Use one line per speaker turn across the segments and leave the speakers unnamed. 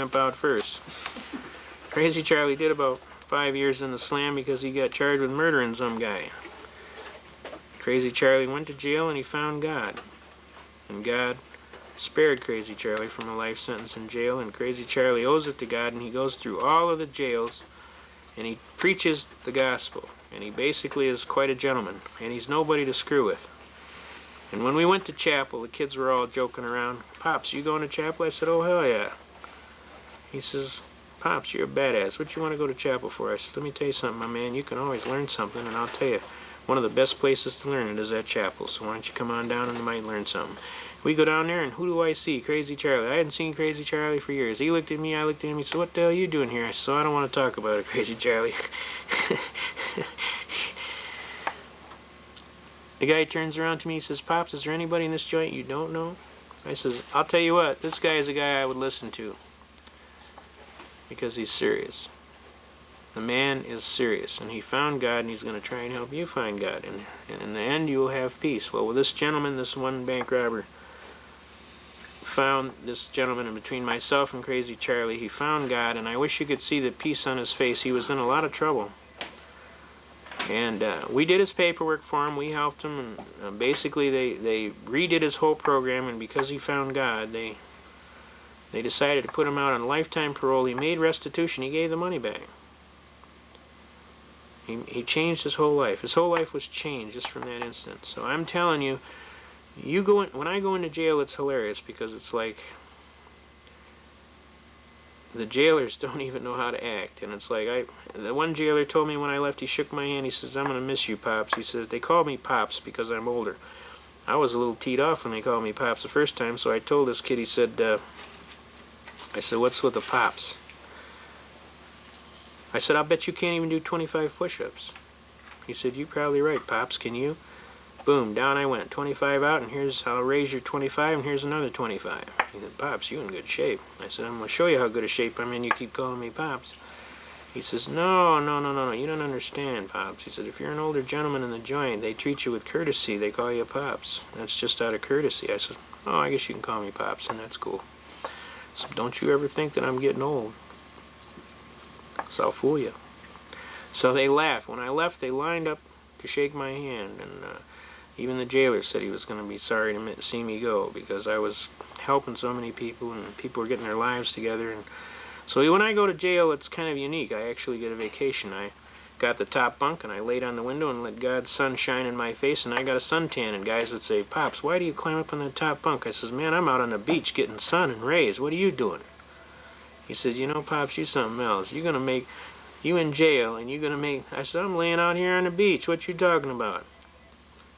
jump out first. Crazy Charlie did about 5 years in the slam because he got charged with murdering some guy. Crazy Charlie went to jail and he found God. And God spared Crazy Charlie from a life sentence in jail, and Crazy Charlie owes it to God, and he goes through all of the jails and he preaches the gospel, and he basically is quite a gentleman, and he's nobody to screw with. And when we went to chapel, the kids were all joking around. Pops, you going to chapel? I said, oh hell yeah. He says, Pops, you're a badass. What you want to go to chapel for? I said, let me tell you something, my man, you can always learn something, and I'll tell you, one of the best places to learn it is at chapel, so why don't you come on down and you might learn something. We go down there, and who do I see? Crazy Charlie. I hadn't seen Crazy Charlie for years. He looked at me, I looked at him, he said, what the hell are you doing here? I said, so I don't want to talk about it, Crazy Charlie. The guy turns around to me, he says, Pops, is there anybody in this joint you don't know? I says, I'll tell you what, this guy is a guy I would listen to, because he's serious. The man is serious, and he found God, and he's going to try and help you find God, and in the end you will have peace. Well, with this gentleman, this one bank robber found this gentleman, and between myself and Crazy Charlie, he found God, and I wish you could see the peace on his face. He was in a lot of trouble, and we did his paperwork for him. We helped him, and basically they redid his whole program, and because he found God, they decided to put him out on lifetime parole. He made restitution. He gave the money back. He changed his whole life. His whole life was changed just from that instant. So I'm telling you, when I go into jail, it's hilarious, because it's like the jailers don't even know how to act. And it's like, the one jailer told me when I left, he shook my hand, he says, I'm going to miss you, Pops. He says, they call me Pops because I'm older. I was a little teed off when they called me Pops the first time, so I told this kid, he said, I said, what's with the Pops? I said, I'll bet you can't even do 25 push-ups. He said, you're probably right, Pops, can you? Boom, down I went, 25 out, and here's, I'll raise your 25, and here's another 25. He said, Pops, you in good shape. I said, I'm going to show you how good a shape I'm in, you keep calling me Pops. He says, no, you don't understand, Pops. He said, if you're an older gentleman in the joint, they treat you with courtesy, they call you Pops. That's just out of courtesy. I said, oh, I guess you can call me Pops, and that's cool. So don't you ever think that I'm getting old. So I'll fool you. So they laughed. When I left, they lined up to shake my hand, and even the jailer said he was going to be sorry to see me go, because I was helping so many people, and people were getting their lives together. And so when I go to jail, it's kind of unique. I actually get a vacation. I got the top bunk, and I laid on the window and let God's sun shine in my face, and I got a suntan. And guys would say, Pops, why do you climb up on the top bunk? I says, man, I'm out on the beach getting sun and rays. What are you doing? He said, you know, Pops, you something else. You're going to make, you in jail, and you're going to make, I said, I'm laying out here on the beach. What you talking about?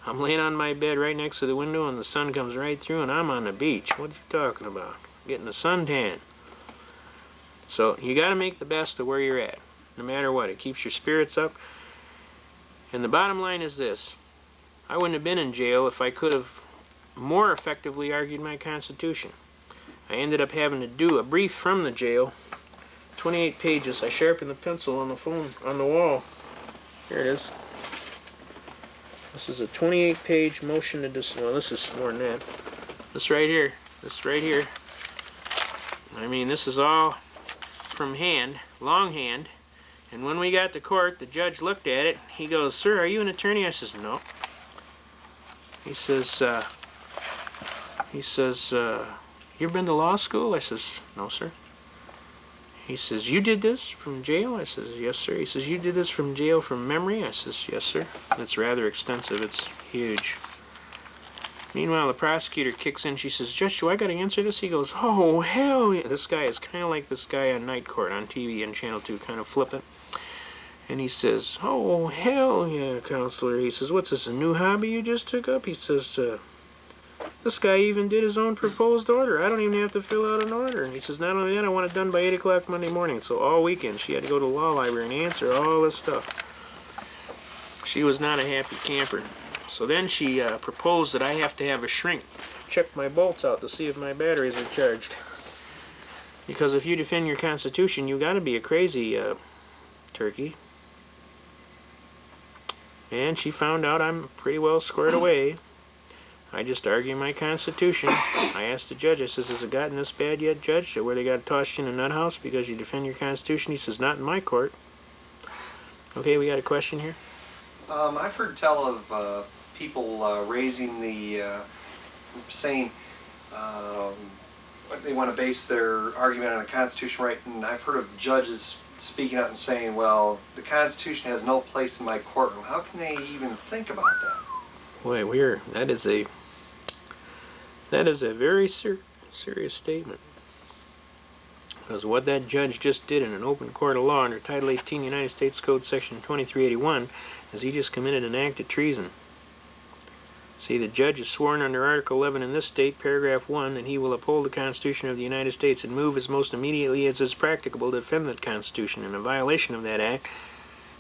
I'm laying on my bed right next to the window, and the sun comes right through, and I'm on the beach. What you talking about? Getting a suntan. So you got to make the best of where you're at, no matter what. It keeps your spirits up. And the bottom line is this. I wouldn't have been in jail if I could have more effectively argued my Constitution. I ended up having to do a brief from the jail, 28 pages. I sharpened the pencil on the phone, on the wall. Here it is. This is a 28-page motion to dismiss. Well, this is more than that. This right here. I mean, this is all from hand, longhand. And when we got to court, the judge looked at it. He goes, sir, are you an attorney? I says, no. He says, you ever been to law school? I says, no, sir. He says, you did this from jail? I says, yes, sir. He says, you did this from jail from memory? I says, yes, sir. It's rather extensive. It's huge. Meanwhile, the prosecutor kicks in. She says, Judge, do I got to answer this? He goes, oh, hell yeah. This guy is kind of like this guy on Night Court on TV and Channel 2, kind of flippant. And he says, oh, hell yeah, counselor. He says, what's this, a new hobby you just took up? He says, this guy even did his own proposed order. I don't even have to fill out an order. And he says, not only that, I want it done by 8 o'clock Monday morning. So all weekend she had to go to the law library and answer all this stuff. She was not a happy camper. So then she proposed that I have to have a shrink check my bolts out to see if my batteries are charged. Because if you defend your Constitution, you got to be a crazy turkey. And she found out I'm pretty well squared away. I just argue my Constitution. I asked the judge, I says, has it gotten this bad yet, Judge, where they got to toss you in a nut house because you defend your Constitution? He says, not in my court. Okay, we got a question here?
I've heard tell of people raising the, saying they want to base their argument on a Constitution right, and I've heard of judges speaking up and saying, well, the Constitution has no place in my courtroom. How can they even think about that?
Boy, that is a very serious statement. Because what that judge just did in an open court of law under Title 18 United States Code Section 2381 is he just committed an act of treason. See, the judge is sworn under Article 11 in this state, Paragraph 1, and he will uphold the Constitution of the United States and move as most immediately as is practicable to defend that Constitution. And a violation of that act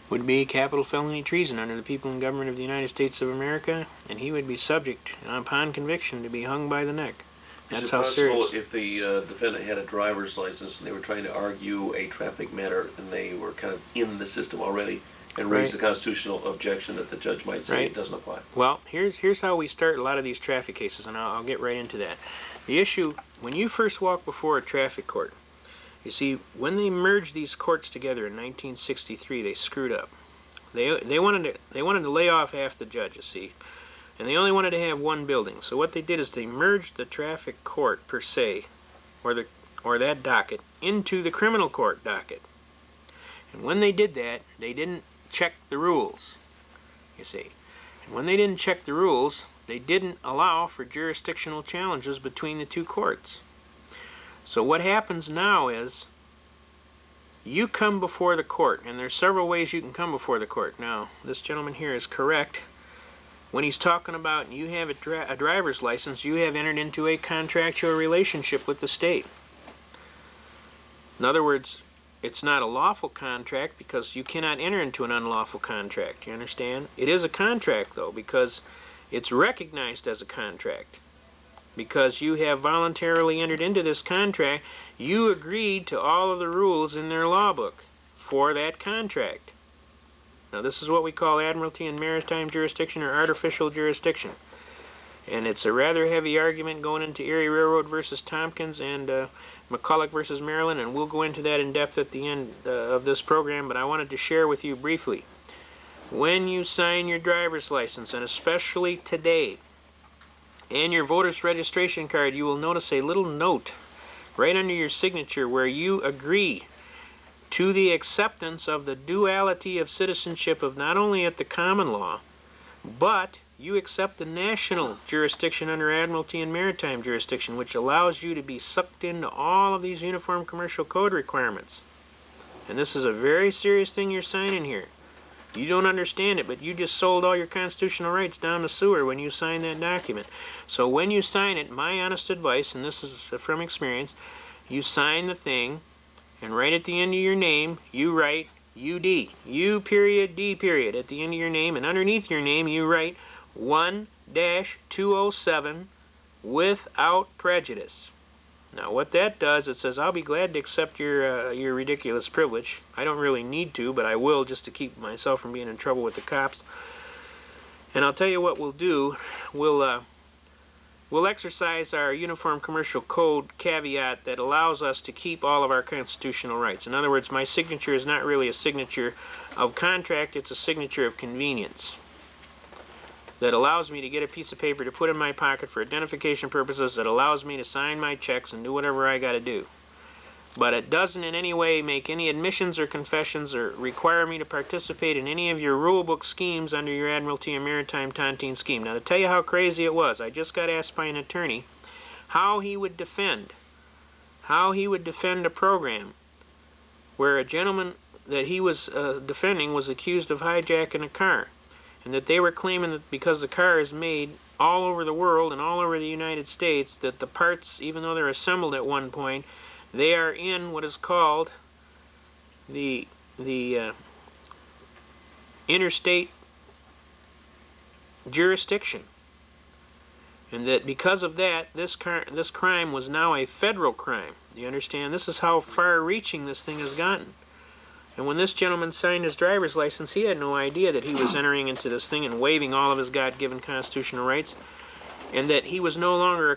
would be capital felony treason under the people and government of the United States of America, and he would be subject, upon conviction, to be hung by the neck. That's how serious.
Is it possible if the defendant had a driver's license and they were trying to argue a traffic matter and they were kind of in the system already and raised the constitutional objection that the judge might say it doesn't apply?
Well, here's how we start a lot of these traffic cases, and I'll get right into that. The issue, when you first walk before a traffic court, you see, when they merged these courts together in 1963, they screwed up. They wanted to lay off half the judges, see, and they only wanted to have one building. So what they did is they merged the traffic court per se, or that docket, into the criminal court docket. And when they did that, they didn't check the rules, you see. And when they didn't check the rules, they didn't allow for jurisdictional challenges between the two courts. So what happens now is you come before the court, and there's several ways you can come before the court. Now, this gentleman here is correct. When he's talking about you have a driver's license, you have entered into a contractual relationship with the state. In other words, it's not a lawful contract because you cannot enter into an unlawful contract. You understand? It is a contract, though, because it's recognized as a contract. Because you have voluntarily entered into this contract, you agreed to all of the rules in their law book for that contract. Now, this is what we call admiralty and maritime jurisdiction, or artificial jurisdiction. And it's a rather heavy argument going into Erie Railroad versus Tompkins and McCulloch versus Maryland, and we'll go into that in depth at the end of this program, but I wanted to share with you briefly. When you sign your driver's license, and especially today, and your voter's registration card, you will notice a little note right under your signature where you agree to the acceptance of the duality of citizenship of not only at the common law, but you accept the national jurisdiction under admiralty and maritime jurisdiction, which allows you to be sucked into all of these uniform commercial code requirements. And this is a very serious thing you're signing here. You don't understand it, but you just sold all your constitutional rights down the sewer when you signed that document. So when you sign it, my honest advice, and this is from experience, you sign the thing, and right at the end of your name, you write UD, U period, D period, at the end of your name, and underneath your name, you write 1-207 without prejudice. Now what that does, it says, I'll be glad to accept your ridiculous privilege. I don't really need to, but I will just to keep myself from being in trouble with the cops. And I'll tell you what we'll do. We'll exercise our Uniform Commercial Code caveat that allows us to keep all of our constitutional rights. In other words, my signature is not really a signature of contract, it's a signature of convenience that allows me to get a piece of paper to put in my pocket for identification purposes, that allows me to sign my checks and do whatever I got to do. But it doesn't in any way make any admissions or confessions or require me to participate in any of your rulebook schemes under your Admiralty and Maritime Tontine scheme. Now, to tell you how crazy it was, I just got asked by an attorney how he would defend a program where a gentleman that he was defending was accused of hijacking a car, and that they were claiming that because the car is made all over the world and all over the United States, that the parts, even though they're assembled at one point, they are in what is called the interstate jurisdiction, and that because of that, this crime was now a federal crime. Do you understand? This is how far-reaching this thing has gotten. And when this gentleman signed his driver's license, he had no idea that he was entering into this thing and waiving all of his God-given constitutional rights. and that he was no longer a